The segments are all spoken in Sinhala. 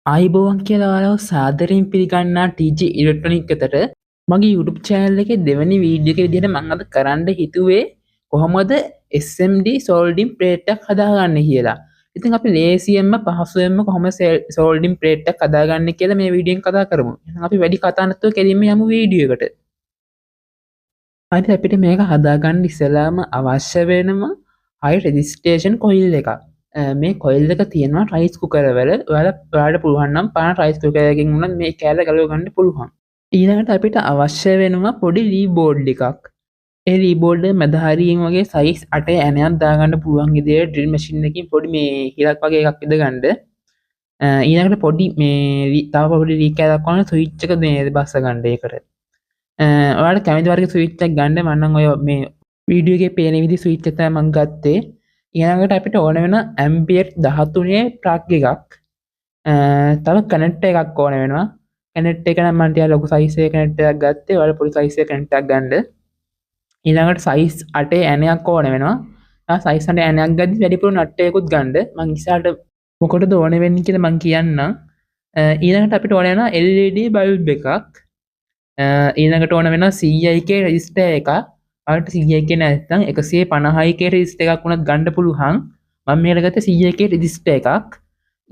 ආයිබෝවන් කියලා ඔයාලව සාදරයෙන් පිළිගන්නා TG ඉලෙක්ට්‍රොනික් එකට මගේ YouTube channel එකේ දෙවෙනි වීඩියෝ එක විදිහට මම අද කරන්න හිතුවේ කොහොමද SMD soldering plate එකක් හදාගන්නේ කියලා. ඉතින් අපි ලේසියෙන්ම පහසුවෙන්ම කොහොමද soldering plate එකක් හදාගන්නේ කියලා මේ වීඩියෝෙන් කතා කරමු. එහෙනම් අපි වැඩි කතා නැතුව කෙලින්ම යමු වීඩියෝ එකට. හරි අපිට මේක හදාගන්න ඉස්සෙල්ලාම අවශ්‍ය වෙනම high registration coil එකක්. මේ කොයිල් එක තියෙනවා රයිස් කුකර් වල ඔයාලට පුළුවන් නම් පාන රයිස් කුකර් එකකින් උනත් මේ කෑල්ල ගලව ගන්න පුළුවන්. ඊළඟට අපිට අවශ්‍ය වෙනවා පොඩි ලී බෝඩ් එකක්. ඒ ලී බෝඩ් එක මැද හරියෙන් වගේ සයිස් 8 ඇණයක් දාගන්න පුළුවන් විදිහට ඩ්‍රිල් මැෂින් එකකින් පොඩි මේ හිලක් වගේ එකක් ඉද ගන්න. ඊළඟට පොඩි මේ තව පොඩි ලී කෑල්ලක් වගේ ස්විච් එක මේ බස්ස ගන්න ඒකට. ඔයාලට කැමති වර්ගයේ ස්විච් එකක් ගන්න මම නම් ඔය මේ වීඩියෝ එකේ පේන විදිහ ස්විච් එක තමයි මම ගත්තේ. ඊළඟට අපිට ඕන වෙන ඇම්පියර් 13 ප්ලග් එකක්. තව කනෙක්ටර් එකක් ඕන වෙනවා. කනෙක්ටර් එක නම් මම ටිකක් ලොකු සයිස් එකේ කනෙක්ටර් එකක් ගත්තේ. ඔයාලා පොඩි සයිස් එකේ කනෙක්ටර් එකක් ගන්න. ඊළඟට සයිස් 8 ඇණයක් ඕන වෙනවා. සයිස් 8 ඇණයක් ගද්දි වැඩිපුර නට් එකකුත් ගන්න. මම ඉස්සරහට මොකටද ඕන වෙන්නේ කියලා මම කියන්නම්. ඊළඟට අපිට ඕන වෙනවා LED බල්බ් එකක්. ඊළඟට ඕන වෙනවා CIK රෙජිස්ටර් එකක්. ඔයාලට CIK නැත්නම් 150k රෙජිස්ටර් එකක් උනත් ගන්න පුළුවන්. මම මේකට ගත්තේ CIK රෙජිස්ටර් එකක්.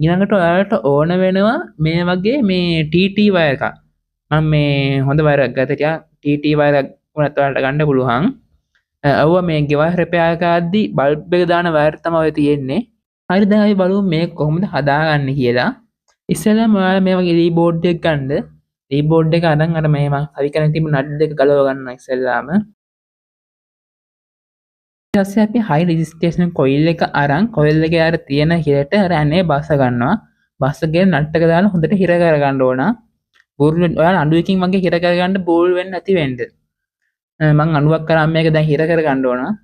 ඊළඟට ඔයාලට ඕන වෙනවා මේ වගේ මේ TT වයර් එකක්. මම මේ හොඳ වයර් එකක් ගත්තා. ටික TT වයර් එකක් උනත් ඔයාලට ගන්න පුළුවන්. අවුව මේ ගෙවල් රිපෙයාර් කරද්දී බල්බ් එක දාන වයර් තමයි ඔය තියෙන්නේ. හරි දැන් අපි බලමු මේක කොහොමද හදාගන්නේ කියලා. ඉස්සෙල්ලාම ඔයාලා මේ වගේ ලී බෝඩ් එකක් ගන්න. ලී බෝඩ් එක අරන් අර මේ මම හරි කරන් තිබුණ නට් දෙක ගලව ගන්න ඉස්සෙල්ලාම. ඊට පස්සේ අපි high registration coil එක අරන් coil එකේ අර තියෙන හිරට අර ඇනේ බස්ස ගන්නවා. බස්සගෙන නට් එක දාලා හොඳට හිර කර ගන්න ඕන. බෝල් ඔයාලා අඬුවකින් වගේ හිර කර ගන්න බෝල් වෙන්නේ නැති වෙන්න. මම අඬුවක් කරාම මේක දැන් හිර කර ගන්න ඕන.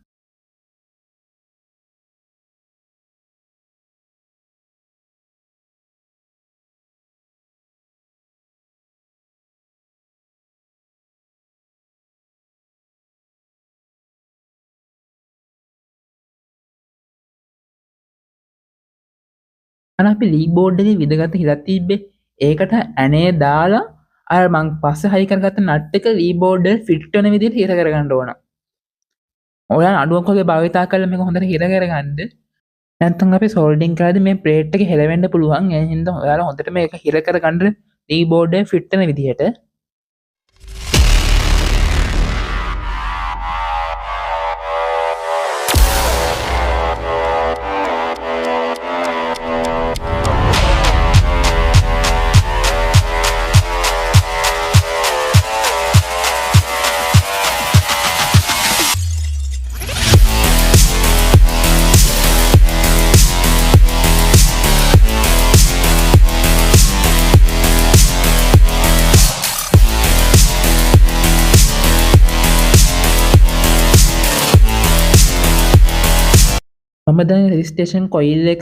අපි ලී බෝඩ් එකේ විදගත හිරක් තිබ්බේ ඒකට ඇනේ දාලා අර මං පස්සේ හයි කරගත්ත නට් එක ලී බෝඩ් එකට ෆිට වෙන විදිහට හිර කරගන්න ඕන. ඔයාලා අඩුවක් වගේ භාවිතා කරලා මේක හොඳට හිර කරගන්න. නැත්නම් අපි සෝල්ඩරින් කරද්දී මේ ප්ලේට් එක හෙලවෙන්න පුළුවන්. ඒ හින්දා ඔයාලා හොඳට මේක හිර කරගන්න ලී බෝඩ් එක ෆිට වෙන විදිහට. මම දැන් රෙජිස්ට්‍රේෂන් කොයිල් එක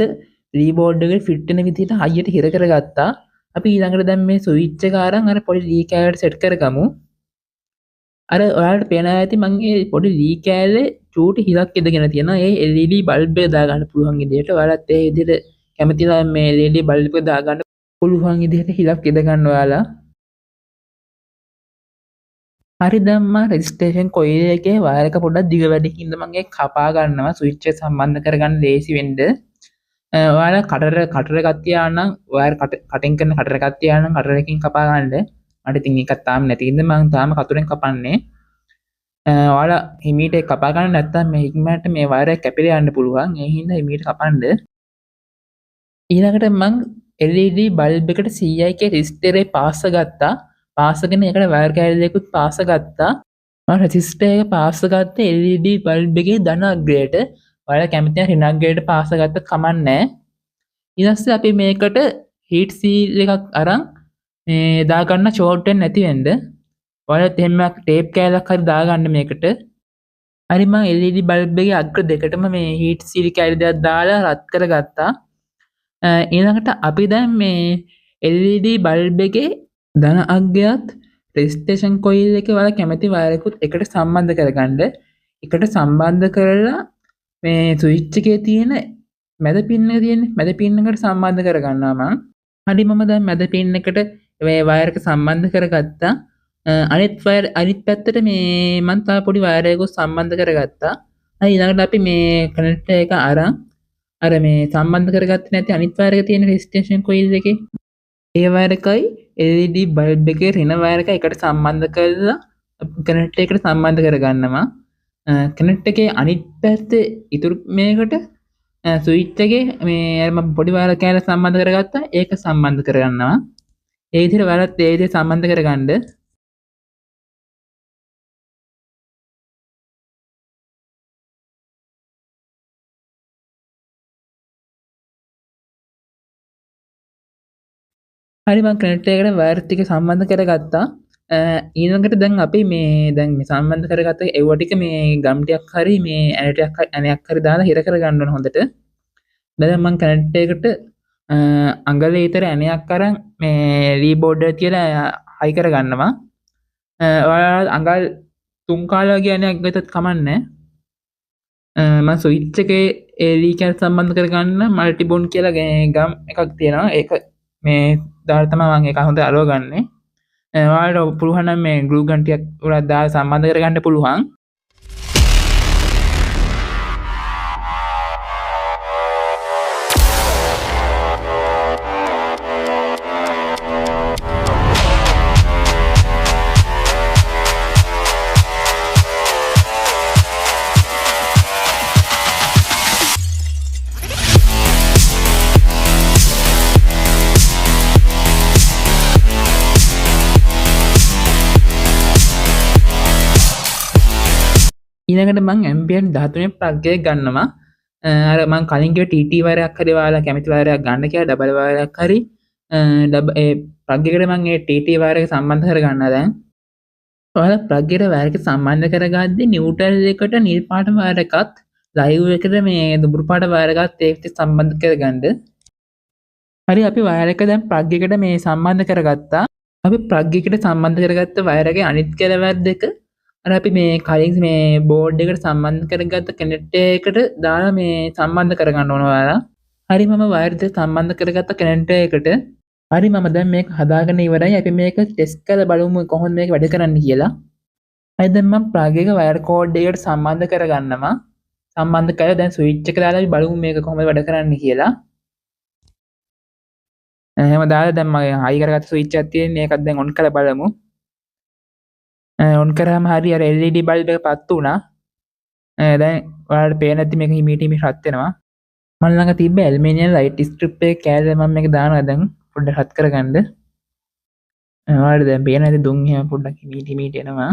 ලී බෝඩ් එකට ෆිට වෙන විදිහට හයියට හිර කරගත්තා. අපි ඊළඟට දැන් මේ ස්විච් එක අරන් අර පොඩි ලී කෑල්ලට සෙට් කරගමු. අර ඔයාලට පේනවා ඇති මගේ පොඩි ලී කෑල්ලේ චූටි හිලක් ඉදගෙන තියෙනවා. ඒ LED බල්බ් එක දාගන්න පුළුවන් විදිහට ඔයාලත් ඒ විදිහට කැමති නම් මේ LED බල්බ් එක දාගන්න පුළුවන් විදිහට හිලක් ඉද ගන්න ඔයාලා. හරි දැන් මම රෙජිස්ට්‍රේෂන් කොයිල් එකේ වයර් එක පොඩ්ඩක් දිග වැඩි හින්දා මම ඒක කපා ගන්නවා ස්විච් එක සම්බන්ධ කරගන්න ලේසි වෙන්න. ඔයාලා කටර එකක් තියානම් වයර් කටින් කරන කටර එකක් තියානම් කටර එකකින් කපා ගන්න. මට ඉතින් එකක් තාම නැති හින්දා මම තාම කතුරෙන් කපන්නේ. ඔයාලා හිමීට ඒක කපා ගන්න නැත්නම් මේ හික්මකට මේ වයර් එක කැපිලා යන්න පුළුවන්. ඒ හින්දා හිමීට කපන්න. ඊළඟට මම LED බල්බ් එකට CIK රෙජිස්ටරේ පාස්ස ගත්තා. පාසගෙන ඒකට වයර් කෑලි දෙකකුත් පාස ගත්තා. මම රෙසිස්ටර් එක පාස් ගත්තේ LED බල්බ් එකේ ධන අග්‍රයට. ඔයාලා කැමති නම් ඍණ අග්‍රයට පාස් ගත්තත් කමක් නැහැ. ඊට පස්සේ අපි මේකට හීට් සීල් එකක් අරන් මේ දාගන්න ෂෝට් වෙන්නේ නැති වෙන්න. ඔයාලත් එහෙම ටේප් කෑල්ලක් හරි දාගන්න මේකට. හරි මම LED බල්බ් එකේ අග්‍ර දෙකටම මේ හීට් සීල් කෑලි දෙකක් දාලා රත් කරගත්තා. ඊළඟට අපි දැන් මේ LED බල්බ් එකේ ධන අග්‍රයත් රෙසිස්ටේෂන් කොයිල් එකේ ඔයාලා කැමති වයරකුත් එකට සම්බන්ධ කරගන්න. එකට සම්බන්ධ කරලා මේ ස්විච් එකේ තියෙන මැද පින් එක තියෙන්නේ මැද පින් එකට සම්බන්ධ කරගන්නවා මම. හරි මම දැන් මැද පින් එකට මේ වයර් එක සම්බන්ධ කරගත්තා. අනිත් පැත්තට මේ මම තව පොඩි වයර් එකක් සම්බන්ධ කරගත්තා. හරි ඊළඟට අපි මේ කනෙක්ටර් එක අරන් අර මේ සම්බන්ධ කරගත්තේ නැති අනිත් වයර් එක තියෙන රෙසිස්ටේෂන් කොයිල් එකේ ඒ වයර් එකයි LED බල්බ් එකේ ඍණ වයර් එක එකට සම්බන්ධ කරලා කනෙක්ටර් එකට සම්බන්ධ කරගන්නවා. කනෙක්ටර් එකේ අනිත් පැත්තේ ඉතුරු මේකට ස්විච් එකේ මේ මම පොඩි වයර් කෑල්ල සම්බන්ධ කරගත්තා. ඒක සම්බන්ධ කරගන්නවා. ඒ විදිහට වයරත් ඒ විදිහට සම්බන්ධ කරගන්න. හරි මම කනෙක්ටර් එකට වයර් ටික සම්බන්ධ කරගත්තා. ඊළඟට දැන් අපි මේ දැන් මේ සම්බන්ධ කරගත්ත ඒව ටික මේ ගම් ටිකක් හරි මේ ඇණයක් හරි දාලා හිර කරගන්න ඕන හොඳට. දැන් මම කනෙක්ටර් එකට අඟලේ විතර ඇණයක් අරන් මේ ලීබෝඩ් එක තියලා හයි කරගන්නවා. ඔයාලා අඟල් 3 කාල වගේ ඇණයක් ගත්තත් කමන්නේ. මම ස්විච් එකේ LED කැල් සම්බන්ධ කරගන්න මල්ටි බොන්ඩ් කියලා ගම් එකක් තියෙනවා. ඒක මේ දාලා තමයි මම ඒක හොඳට අලව ගන්නෙ. ඔයාලට පුළුවන් නම් මේ ග්ලූ ගන් ටිකක් උඩ දාලා සම්බන්ධ කරගන්න පුළුවන්. ඊළඟට මම ඇම්බියන්ට් 13 ප්ලග් එක ගන්නවා. අර මම කලින් කිව්ව TT වයරයක් හරි ඔයාලා කැමති වයරයක් ගන්න කියලා ඩබල් වයරයක් හරි ඒ ප්ලග් එකට මම ඒ TT වයර එක සම්බන්ධ කරගන්නවා දැන්. ඔයාලා ප්ලග් එකට වයර එක සම්බන්ධ කරගද්දී නිව්ට්‍රල් එකට නිල් පාට වයර එකත් ලයිව් එකට මේ දුඹුරු පාට වයර එකත් ඒකට සම්බන්ධ කරගන්න. හරි අපි වයර එක දැන් ප්ලග් එකට මේ සම්බන්ධ කරගත්තා. අපි ප්ලග් එකට සම්බන්ධ කරගත්ත වයර එකේ අනිත් කෙළවර දෙක අර අපි මේ කලින් මේ බෝඩ් එකට සම්බන්ධ කරගත්ත කනෙක්ටර් එකට දාලා මේ සම්බන්ධ කරගන්න ඕන ඔයාලා. හරි මම වයර් දෙක සම්බන්ධ කරගත්ත කනෙක්ටර් එකට. හරි මම දැන් මේක හදාගෙන ඉවරයි. අපි මේක ටෙස්ට් කරලා බලමු කොහොමද මේක වැඩ කරන්නේ කියලා. හරි දැන් මම ප්ලග් එක වයර් කෝඩ් එකට සම්බන්ධ කරගන්නවා. සම්බන්ධ කරලා දැන් ස්විච් එක දාලා අපි බලමු මේක කොහොමද වැඩ කරන්නේ කියලා. එහෙම දාලා දැන් මම හයි කරගත්ත ස්විච් එකක් තියෙන්නේ. ඒකත් දැන් ඔන් කරලා බලමු. ඔන් කරාම හරි අර LED බල්බ් එක පත්තු වුණා. දැන් ඔයාලට පේන්නේ නැති මේක හිමීට රත් වෙනවා. මම ළඟ තිබ්බ ඇලුමිනියම් ලයිට් ස්ට්‍රිප් එක කෑල්ල මම මේක දානවා දැන් පොඩ්ඩක් රත් කරගන්න. ඔයාලට දැන් පේන්නේ නැති දුම් එහෙම පොඩ්ඩක් හිමීට එනවා.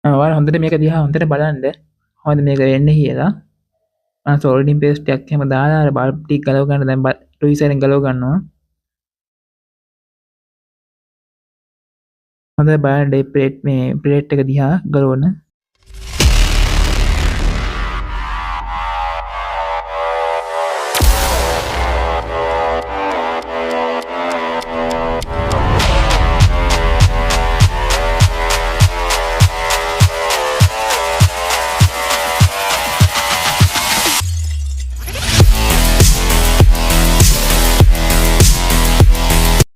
ඔයාලා හොඳට මේක දිහා හොඳට බලන්න. කොහොමද මේක වෙන්නේ කියලා. මම සෝල්ඩින් පේස්ට් එකක් එහෙම දාලා අර බල්බ් ටික ගලව ගන්න දැන් ටොයිසරෙන් ගලව ගන්නවා. හොඳ බලන්න මේ ප්ලේට් එක දිහා ගලවන.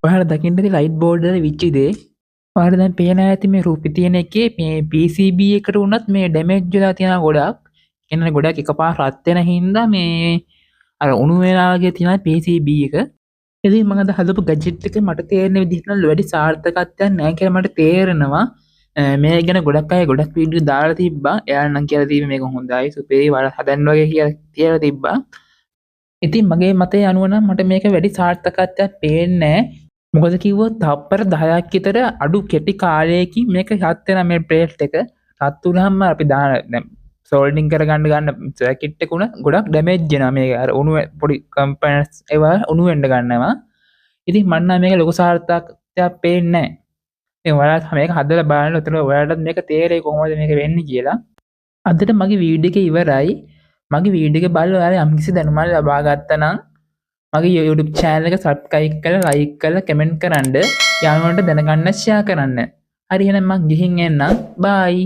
ඔයාලා දකින්න ඇති ලයිට් බෝඩ් වල විච් දේ. ඔයාලට දැන් පේනවා ඇති මේ රූපේ තියෙන එකේ මේ PCB එකට උනත් මේ ඩැමේජ් වෙලා තියෙන ගොඩක්. කියන්නේ ගොඩක් එකපාර රත් වෙන හින්දා මේ අර උණු වෙලා වගේ තියෙන PCB එක. ඉතින් මම අද හදපු ගැජට් එක මට තේරෙන විදිහට නම් වැඩි සාර්ථකත්වයක් නැහැ කියලා මට තේරෙනවා. මේ ගැන ගොඩක් අය ගොඩක් වීඩියෝ දාලා තිබ්බා. එයාලා නම් කියලා තිබ්බේ මේක හොඳයි සුපිරි වල හදන්න වගේ කියලා තිබ්බා. ඉතින් මගේ මතය අනුව නම් මට මේක වැඩි සාර්ථකත්වයක් පේන්නේ නැහැ. මොකද කිව්වොත් තප්පර 10ක් විතර අඩු කෙටි කාලයකින් මේක හත් වෙන මේ ප්ලේට් එක රත් වුනහම අපි දාන දැන් සෝල්ඩින් කරගන්න ගන්න සර්කිට් එක උන ගොඩක් ඩැමේජ් වෙනවා මේක අර උණු පොඩි කම්පොනන්ට්ස් ඒවා උණු වෙන්න ගන්නවා. ඉතින් මම නම් මේක ලොකු සාර්ථකත්වයක් පේන්නේ නැහැ. ඉතින් ඔයාලත් මේක හදලා බලන්න උතන ඔයාලටත් මේක තේරෙයි කොහොමද මේක වෙන්නේ කියලා. අදට මගේ වීඩියෝ එක ඉවරයි. මගේ වීඩියෝ එක බලලා ඔයාලා යම්කිසි දැනුමක් ලබා ගත්තා නම් මගේ YouTube channel එක subscribe කරලා like කරලා comment කරන්න යාළුවන්ට දැනගන්න share කරන්න. හරි එහෙනම් මං ගිහින් එන්නම්. bye.